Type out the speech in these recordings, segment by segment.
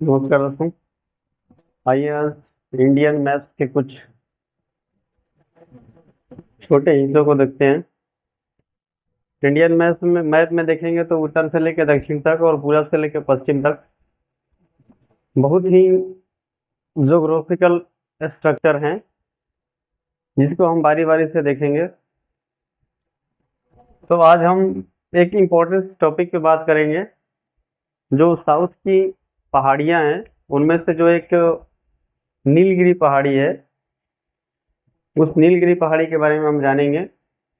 नमस्कार दोस्तों। आइए आज इंडियन मैप्स के कुछ छोटे हिस्सों को देखते हैं। इंडियन मैप में देखेंगे तो उत्तर से लेकर दक्षिण तक और पूरब से लेकर पश्चिम तक बहुत ही ज्योग्राफिकल स्ट्रक्चर हैं, जिसको हम बारी बारी से देखेंगे। तो आज हम एक इम्पोर्टेंट टॉपिक पे बात करेंगे, जो साउथ की पहाड़ियाँ हैं उनमें से जो एक नीलगिरी पहाड़ी है। उस नीलगिरी पहाड़ी के बारे में हम जानेंगे,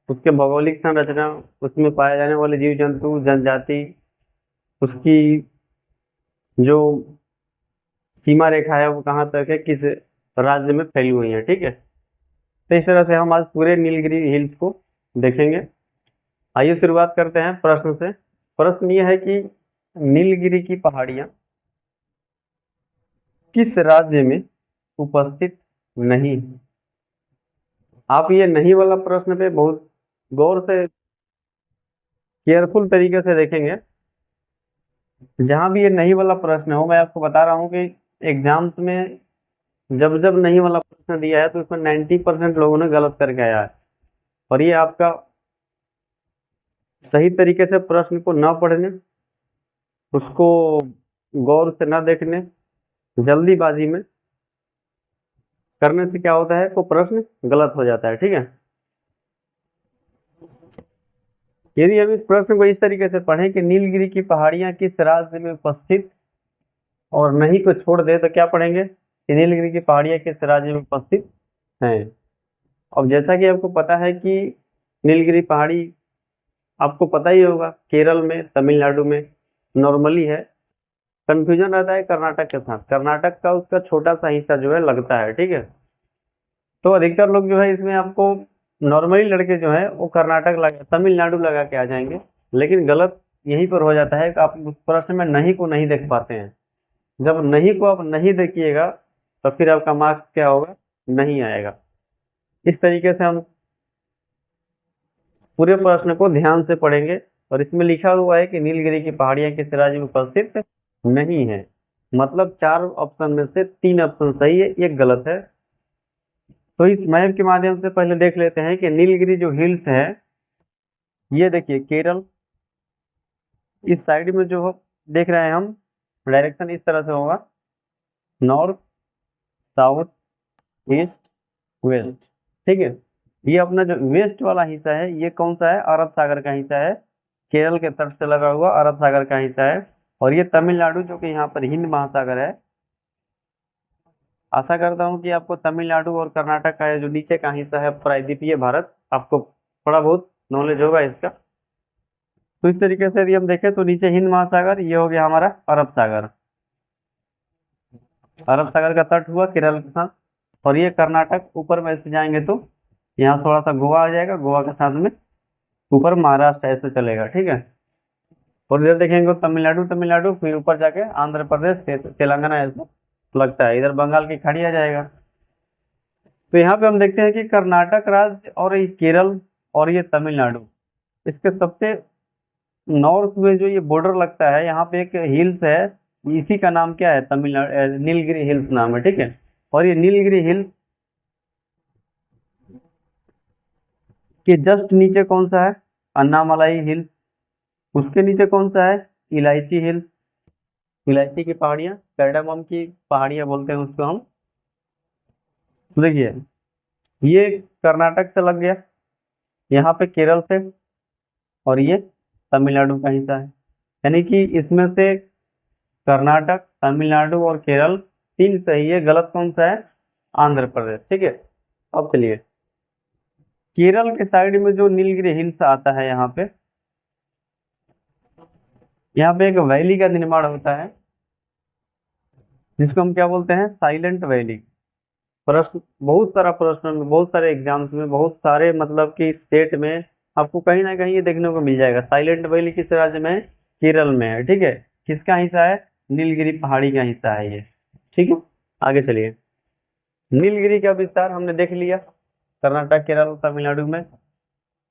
उसके भौगोलिक संरचना, उसमें पाए जाने वाले जीव जंतु जनजाति, उसकी जो सीमा रेखा है वो कहाँ तक है, किस राज्य में फैली हुई है। ठीक है, तो इस तरह से हम आज पूरे नीलगिरी हिल्स को देखेंगे। आइए शुरुआत करते हैं प्रश्न से। प्रश्न ये है कि नीलगिरी की पहाड़ियाँ किस राज्य में उपस्थित नहीं है। आप ये नहीं वाला प्रश्न पे बहुत गौर से, केयरफुल तरीके से देखेंगे। जहां भी ये नहीं वाला प्रश्न हो, मैं आपको बता रहा हूँ कि एग्जाम्स में जब जब नहीं वाला प्रश्न दिया है तो इसमें 90% लोगों ने गलत करके आया है। और ये आपका सही तरीके से प्रश्न को न पढ़ने, उसको गौर से न देखने, जल्दीबाजी में करने से क्या होता है, को प्रश्न गलत हो जाता है। ठीक है, यदि हम इस प्रश्न को इस तरीके से पढ़ें कि नीलगिरी की पहाड़ियां किस राज्य में उपस्थित, और नहीं को छोड़ दे तो क्या पढ़ेंगे कि नीलगिरी की पहाड़ियां किस राज्य में उपस्थित हैं। अब जैसा कि आपको पता है कि नीलगिरी पहाड़ी, आपको पता ही होगा, केरल में, तमिलनाडु में नॉर्मली है। कंफ्यूजन रहता है कर्नाटक के साथ, कर्नाटक का उसका छोटा सा हिस्सा जो है लगता है। ठीक है, तो अधिकतर लोग जो है इसमें आपको नॉर्मली लड़के जो है वो कर्नाटक लगा, तमिलनाडु लगा के आ जाएंगे। लेकिन गलत यहीं पर हो जाता है कि आप उस प्रश्न में नहीं को नहीं देख पाते हैं। जब नहीं को आप नहीं देखिएगा तो फिर आपका मार्क्स क्या होगा, नहीं आएगा। इस तरीके से हम पूरे प्रश्न को ध्यान से पढ़ेंगे। और इसमें लिखा हुआ है कि नीलगिरी की पहाड़ियां किस राज्य में उपस्थित नहीं है, मतलब 4 ऑप्शन में से 3 ऑप्शन सही है, एक गलत है। तो इस मैप के माध्यम से पहले देख लेते हैं कि नीलगिरी जो हिल्स है, ये देखिए केरल, इस साइड में जो देख रहे हैं हम, डायरेक्शन इस तरह से होगा, नॉर्थ, साउथ, ईस्ट, वेस्ट। ठीक है, ये अपना जो वेस्ट वाला हिस्सा है ये कौन सा है, अरब सागर का हिस्सा है। केरल के तट से लगा हुआ अरब सागर का हिस्सा है। और ये तमिलनाडु जो कि यहाँ पर हिंद महासागर है। आशा करता हूँ कि आपको तमिलनाडु और कर्नाटक का जो नीचे का हिस्सा है प्रायद्वीपीय भारत, आपको थोड़ा बहुत नॉलेज होगा इसका। तो इस तरीके से यदि हम देखें तो नीचे हिंद महासागर, ये हो गया हमारा अरब सागर। अरब सागर का तट हुआ केरल के साथ। और ये कर्नाटक, ऊपर में से जाएंगे तो यहाँ थोड़ा सा गोवा आ जाएगा, गोवा के साथ में ऊपर महाराष्ट्र ऐसे चलेगा। ठीक है, और इधर देखेंगे तो तमिलनाडु, तमिलनाडु फिर ऊपर जाके आंध्र प्रदेश, तेलंगाना ऐसे लगता है, इधर बंगाल की खाड़ी आ जाएगा। तो यहाँ पे हम देखते हैं कि कर्नाटक राज्य और ये केरल और ये तमिलनाडु, इसके सबसे नॉर्थ में जो ये बॉर्डर लगता है, यहाँ पे एक हिल्स है, इसी का नाम क्या है, तमिलनाडु नीलगिरी हिल्स नाम है। ठीक है, और ये नीलगिरी हिल्स के जस्ट नीचे कौन सा है, अन्नामलाई हिल्स। उसके नीचे कौन सा है, इलायची हिल्स, इलायची की पहाड़ियाँ, कैडामम की पहाड़ियाँ बोलते हैं उसको हम। तो देखिए, ये कर्नाटक से लग गया, यहाँ पे केरल से, और ये तमिलनाडु का हिस्सा है। यानी कि इसमें से कर्नाटक, तमिलनाडु और केरल 3 सही है, गलत कौन सा है, आंध्र प्रदेश। ठीक है, अब चलिए, केरल के साइड में जो नीलगिरी हिल्स आता है, यहाँ पे एक वैली का निर्माण होता है, जिसको हम क्या बोलते हैं, साइलेंट वैली। प्रश्न, बहुत सारा प्रश्न में, बहुत सारे एग्जाम्स में, बहुत सारे मतलब कि स्टेट में आपको कहीं ना कहीं ये देखने को मिल जाएगा। साइलेंट वैली किस राज्य में है, केरल में है। ठीक है, किसका हिस्सा है, नीलगिरी पहाड़ी का हिस्सा है ये। ठीक है, आगे चलिए। नीलगिरी का विस्तार हमने देख लिया, कर्नाटक, केरल, तमिलनाडु में।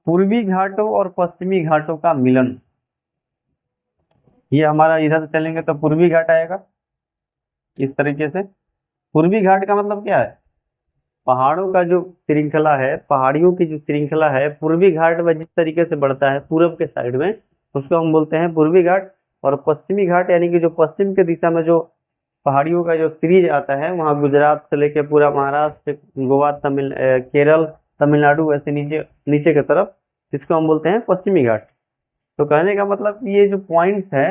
पूर्वी घाटों और पश्चिमी घाटों का मिलन, ये हमारा इधर से चलेंगे तो पूर्वी घाट आएगा, इस तरीके से। पूर्वी घाट का मतलब क्या है? पहाड़ों का जो श्रृंखला है, पहाड़ियों की जो श्रृंखला है, पूर्वी घाट में जिस तरीके से बढ़ता है पूरब के साइड में, उसको हम बोलते हैं पूर्वी घाट। और पश्चिमी घाट यानी कि जो पश्चिम के दिशा में जो पहाड़ियों का जो सीरीज आता है, वहाँ गुजरात से लेके पूरा महाराष्ट्र, गोवा, केरल, तमिलनाडु, ऐसे नीचे नीचे की तरफ, इसको हम बोलते हैं पश्चिमी घाट। तो कहने का मतलब ये जो पॉइंट्स है,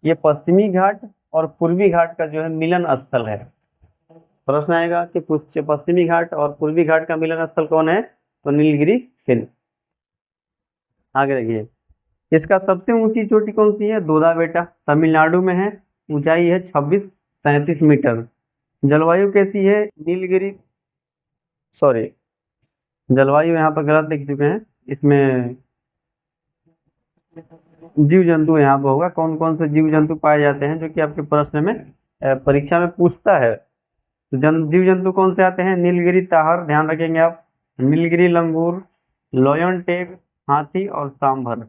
ये पश्चिमी घाट और पूर्वी घाट का जो है मिलन स्थल है। प्रश्न आएगा कि पश्चिमी घाट और पूर्वी घाट का मिलन स्थल कौन है? तो नीलगिरी हिल। आगे देखिए, इसका सबसे ऊंची चोटी कौन सी है? दोदा बेटा, तमिलनाडु में है। ऊंचाई है 2637 मीटर। जलवायु कैसी है नीलगिरी? सॉरी, जलवायु यहाँ पर गलत लिख चुके हैं, इसमें जीव जंतु यहाँ पर होगा। कौन कौन से जीव जंतु पाए जाते हैं, जो कि आपके प्रश्न में परीक्षा में पूछता है। तो जीव जंतु कौन से आते हैं? नीलगिरी ताहर, ध्यान रखेंगे आप, नीलगिरी लंगूर, लोयन टेक, हाथी और सांभर।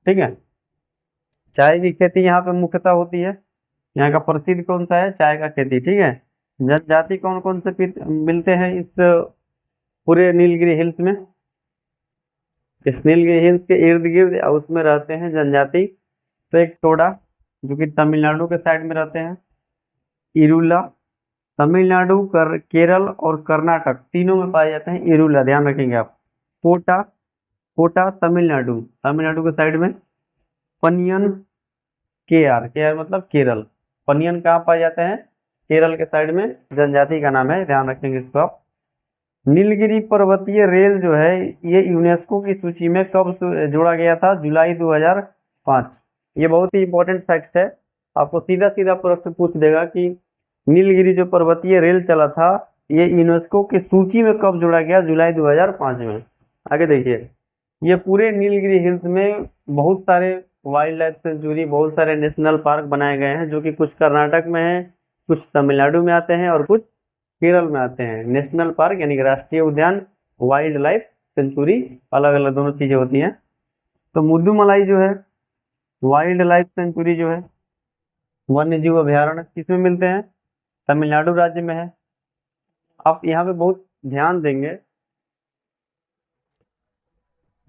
ठीक है। चाय की खेती यहाँ पे मुख्यतः होती है। यहाँ का प्रसिद्ध कौन सा है? चाय का खेती। ठीक है। जनजाति कौन कौन से मिलते हैं इस पूरे नीलगिरी हिल्स में? इस नीलगिरी हिल्स के इर्द गिर्द उसमें रहते हैं जनजाति। तो एक टोडा, जो कि तमिलनाडु के साइड में रहते हैं। इरुला, तमिलनाडु, केरल और कर्नाटक तीनों में पाए जाते हैं इरुला, ध्यान रखेंगे आप। कोटा, कोटा तमिलनाडु, तमिलनाडु के साइड में। पनियन, केआर मतलब केरल। पनियन कहाँ पाए जाते हैं? केरल के साइड में। जनजाति का नाम है, ध्यान रखेंगे इसको आप। नीलगिरी पर्वतीय रेल जो है, ये यूनेस्को की सूची में कब जोड़ा गया था? जुलाई 2005। ये बहुत ही इंपॉर्टेंट फैक्ट है, आपको सीधा सीधा प्रश्न पूछ देगा कि नीलगिरी जो पर्वतीय रेल चला था, ये यूनेस्को की सूची में कब जोड़ा गया? जुलाई 2005 में। आगे देखिए, ये पूरे नीलगिरी हिल्स में बहुत सारे वाइल्ड लाइफ सेंचुरी, बहुत सारे नेशनल पार्क बनाए गए हैं, जो कि कुछ कर्नाटक में है, कुछ तमिलनाडु में आते हैं और कुछ केरल में आते हैं। नेशनल पार्क यानी कि राष्ट्रीय उद्यान, वाइल्ड लाइफ सेंचुरी, अलग अलग दोनों चीजें होती हैं। तो मुद्दुमलाई जो है वाइल्ड लाइफ सेंचुरी जो है, वन्य जीव अभ्यारण्य, किसमें मिलते हैं? तमिलनाडु राज्य में है। आप यहाँ पे बहुत ध्यान देंगे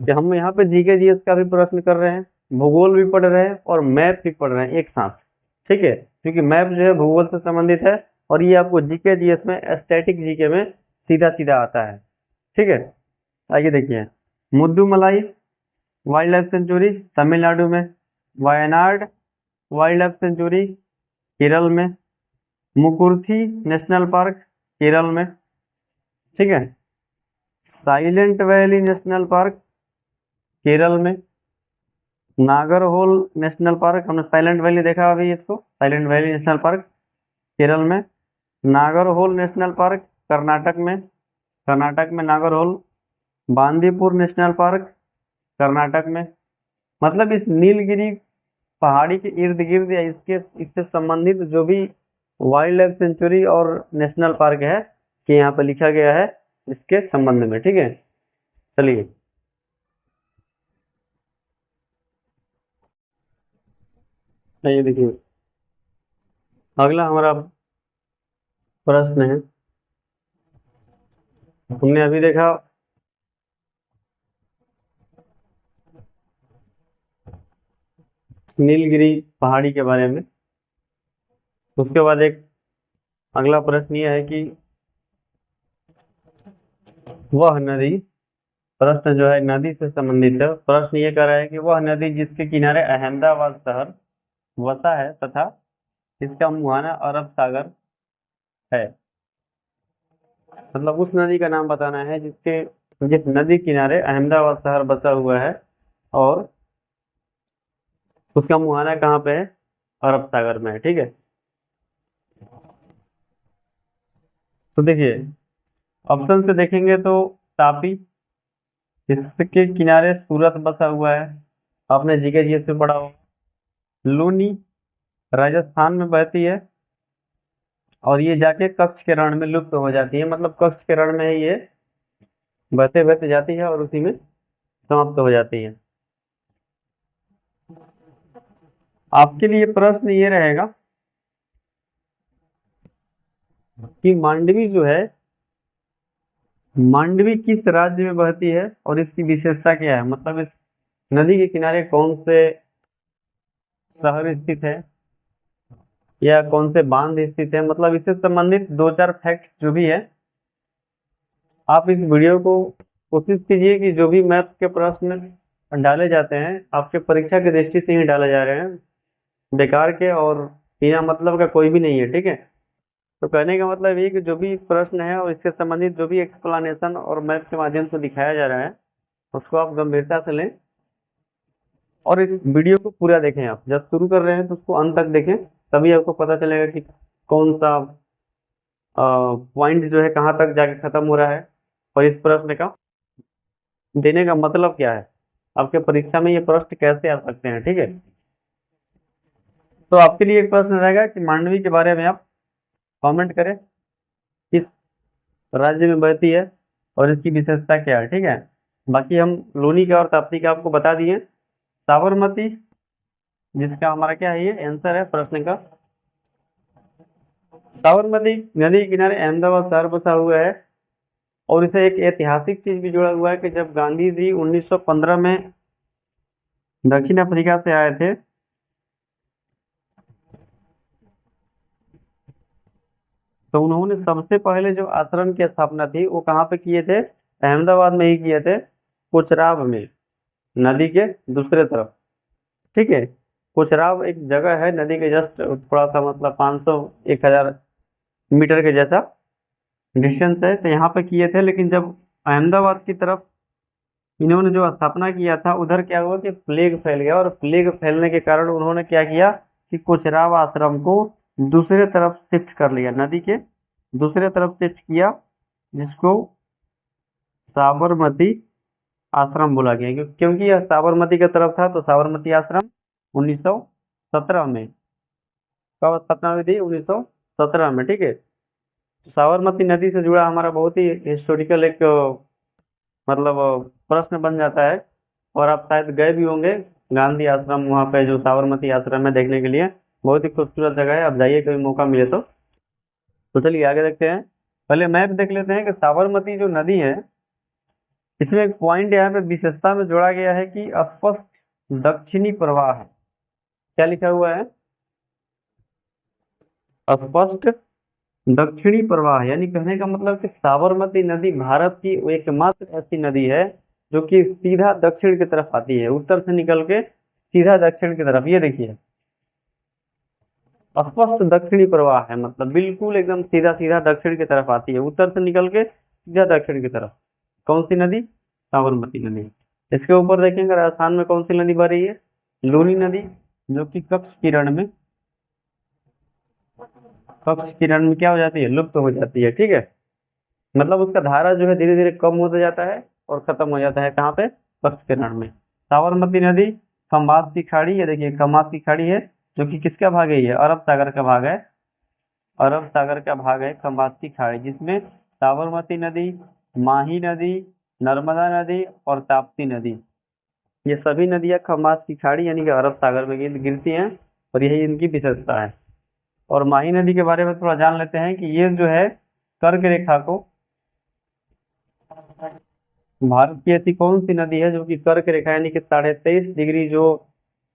कि हम यहाँ पे जीके जीएस का भी प्रश्न कर रहे हैं, भूगोल भी पढ़ रहे हैं और मैथ भी पढ़ रहे हैं एक साथ। ठीक है, क्योंकि मैथ जो है भूगोल से संबंधित है और ये आपको जीके जीएस में, स्टैटिक जीके में सीधा सीधा आता है। ठीक है। आइए देखिए, Mudumalai wild life sanctuary Tamil Nadu में, Wayanad wild life sanctuary Kerala में, मुकुर्थी नेशनल पार्क केरल में। ठीक है। Silent valley national park Kerala में। नागरहोल नेशनल पार्क, हमने साइलेंट वैली देखा अभी, इसको silent valley national park Kerala में। नागरहोल नेशनल पार्क कर्नाटक में, कर्नाटक में नागरहोल। बांदीपुर नेशनल पार्क कर्नाटक में। मतलब इस नीलगिरी पहाड़ी के इर्द गिर्द या इससे संबंधित जो भी वाइल्ड लाइफ सेंचुरी और नेशनल पार्क है, कि यहाँ पे लिखा गया है इसके संबंध में। ठीक है। चलिए, ये देखिए, अगला हमारा प्रश्न है, हमने अभी देखा नीलगिरी पहाड़ी के बारे में। उसके बाद एक अगला प्रश्न ये है कि वह नदी, प्रश्न जो है नदी से संबंधित है। प्रश्न ये कर रहा है कि वह नदी जिसके किनारे अहमदाबाद शहर बसा है तथा इसका मुहाना अरब सागर है, मतलब उस नदी का नाम बताना है जिस नदी किनारे अहमदाबाद शहर बसा हुआ है और उसका मुहाना कहाँ पे है? अरब सागर में है। ठीक है। तो देखिए, ऑप्शन से देखेंगे तो तापी, इसके किनारे सूरत बसा हुआ है, आपने जीके जीएस से पढ़ा हो। लूनी राजस्थान में बहती है और ये जाके कच्छ के रण में लुप्त हो जाती है, मतलब कच्छ के रण में ही ये बहते बहते जाती है और उसी में समाप्त हो जाती है। आपके लिए प्रश्न ये रहेगा कि मांडवी जो है, मांडवी किस राज्य में बहती है और इसकी विशेषता क्या है, मतलब इस नदी के किनारे कौन से शहर स्थित है या कौन से बांध स्थित है, मतलब इससे संबंधित दो चार फैक्ट जो भी है आप इस वीडियो को कोशिश कीजिए कि जो भी मैथ के प्रश्न डाले जाते हैं आपके परीक्षा की दृष्टि से ही डाले जा रहे हैं, बेकार के और बिना मतलब का कोई भी नहीं है, ठीक है। तो कहने का मतलब ये कि जो भी प्रश्न है और इससे संबंधित जो भी एक्सप्लेनेशन और मैथ के माध्यम से दिखाया जा रहा है उसको आप गंभीरता से लें और इस वीडियो को पूरा देखें। आप जब शुरू कर रहे हैं तो उसको अंत तक देखें, तभी आपको पता चलेगा कि कौन सा पॉइंट जो है कहाँ तक जाके खत्म हो रहा है और इस प्रश्न का देने का मतलब क्या है, आपके परीक्षा में ये प्रश्न कैसे आ सकते हैं, ठीक है। तो आपके लिए एक प्रश्न रहेगा कि मांडवी के बारे में आप कमेंट करें, किस राज्य में बहती है और इसकी विशेषता क्या है, ठीक है। बाकी हम लूनी का और ताप्ती का आपको बता दिए। साबरमती जिसका हमारा क्या है, ये आंसर है प्रश्न का। साबरमती नदी के किनारे अहमदाबाद शहर बसा हुआ है और इसे एक ऐतिहासिक चीज भी जुड़ा हुआ है कि जब गांधी जी 1915 में दक्षिण अफ्रीका से आए थे तो उन्होंने सबसे पहले जो आश्रम की स्थापना थी वो कहाँ पे किए थे, अहमदाबाद में ही किए थे, कोचराब में, नदी के दूसरे तरफ, ठीक है। कोचराब एक जगह है नदी के जस्ट थोड़ा सा मतलब 500 1000 मीटर के जैसा डिस्टेंस है, तो यहाँ पे किए थे। लेकिन जब अहमदाबाद की तरफ इन्होंने जो स्थापना किया था उधर क्या हुआ कि प्लेग फैल गया और प्लेग फैलने के कारण उन्होंने क्या किया कि कोचराब आश्रम को दूसरे तरफ शिफ्ट कर लिया, नदी के दूसरे तरफ शिफ्ट किया, जिसको साबरमती आश्रम बोला गया क्योंकि यह साबरमती की तरफ था। तो साबरमती आश्रम 1917 में, कब स्थापना हुई थी, 1917 में, ठीक है। तो साबरमती नदी से जुड़ा हमारा बहुत ही हिस्टोरिकल एक मतलब प्रश्न बन जाता है और आप शायद गए भी होंगे गांधी आश्रम, वहाँ पे जो साबरमती आश्रम है देखने के लिए, बहुत ही खूबसूरत जगह है, आप जाइए कभी मौका मिले तो चलिए आगे देखते हैं। पहले मैप देख लेते हैं कि साबरमती जो नदी है इसमें एक पॉइंट यहाँ पे विशेषता में जोड़ा गया है कि स्पष्ट दक्षिणी प्रवाह है। क्या लिखा हुआ है, स्पष्ट दक्षिणी प्रवाह, यानी कहने का मतलब कि साबरमती नदी भारत की एकमात्र ऐसी नदी है जो कि सीधा दक्षिण की तरफ आती है, उत्तर से निकल के सीधा दक्षिण की तरफ। ये देखिए स्पष्ट दक्षिणी प्रवाह है, मतलब बिल्कुल एकदम सीधा सीधा दक्षिण की तरफ आती है, उत्तर से निकल के सीधा दक्षिण की तरफ। कौन सी नदी, साबरमती नदी। इसके ऊपर देखेंगे राजस्थान में कौन सी नदी बह रही है, लूनी नदी, जो कि कक्ष किरण में, कक्ष किरण में क्या हो जाती है, लुप्त हो जाती है, ठीक है। मतलब उसका धारा जो है धीरे धीरे कम होता जाता है और खत्म हो जाता है, कहाँ पे, कक्ष किरण में। साबरमती नदी खम्बात की खाड़ी, ये देखिए खम्बात की खाड़ी है जो कि किसका भाग है, ये अरब सागर का भाग है, अरब सागर का भाग है खम्बात की खाड़ी, जिसमें साबरमती नदी, माही नदी, नर्मदा नदी और ताप्ती नदी, ये सभी नदियां खम्बात की खाड़ी यानी कि अरब सागर में गिरती हैं और यही इनकी विशेषता है। और माही नदी के बारे में थोड़ा जान लेते हैं कि ये जो है कर्क रेखा को, भारत की ऐसी कौन सी नदी है जो कि कर्क रेखा यानी कि 23.5 डिग्री जो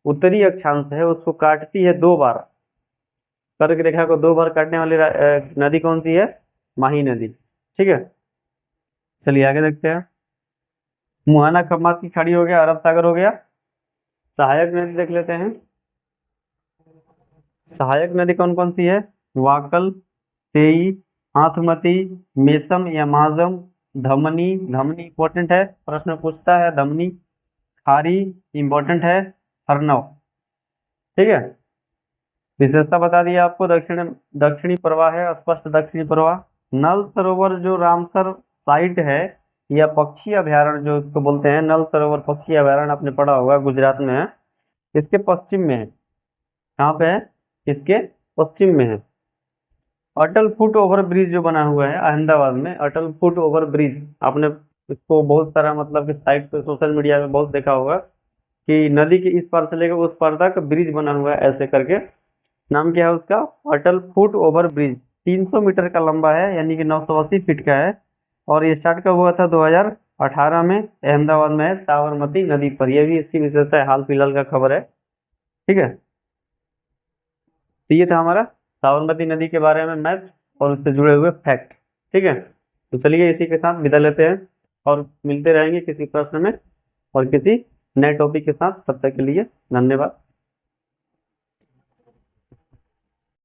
उत्तरी अक्षांश है उसको काटती है दो बार, कर्क रेखा को दो बार काटने वाली नदी कौन सी है, माही नदी, ठीक है। चलिए आगे देखते हैं। मुहाना खम्बात की खाड़ी हो गया, अरब सागर हो गया। सहायक नदी देख लेते हैं। सहायक नदी कौन कौन सी है, वाकल, तेई, हाथमती, मेसम या माजम, धमनी, धमनी इंपॉर्टेंट है, प्रश्न पूछता है धमनी, खारी इंपॉर्टेंट है, हरनव, ठीक है। विशेषता बता दिया आपको, दक्षिणी प्रवाह है, स्पष्ट दक्षिणी प्रवाह। नल सरोवर जो रामसर साइट है या पक्षी अभ्यारण्य जो इसको बोलते हैं, नल सरोवर पक्षी अभ्यारण्य आपने पढ़ा होगा, गुजरात में है, इसके पश्चिम में है। कहाँ पे है, इसके पश्चिम में है। अटल फुट ओवर ब्रिज जो बना हुआ है अहमदाबाद में, अटल फुट ओवर ब्रिज, आपने इसको बहुत सारा मतलब कि साइट पे सोशल मीडिया में बहुत देखा होगा कि नदी के इस पार से लेकर उस पार तक ब्रिज बना हुआ है ऐसे करके, नाम क्या है उसका, अटल फुट ओवर ब्रिज। 300 मीटर का लंबा है, यानी कि 980 फीट का है। और ये स्टार्ट कब हुआ था? 2018 में अहमदाबाद में है, साबरमती नदी पर। यह भी इसकी विशेषता है, हाल फिलहाल का खबर है। ठीक है, तो ये था हमारा साबरमती नदी के बारे में मैप और उससे जुड़े हुए फैक्ट। ठीक है, तो चलिए इसी के साथ विदा लेते हैं और मिलते रहेंगे किसी प्रश्न में और किसी नए टॉपिक के साथ। तब तक के लिए धन्यवाद।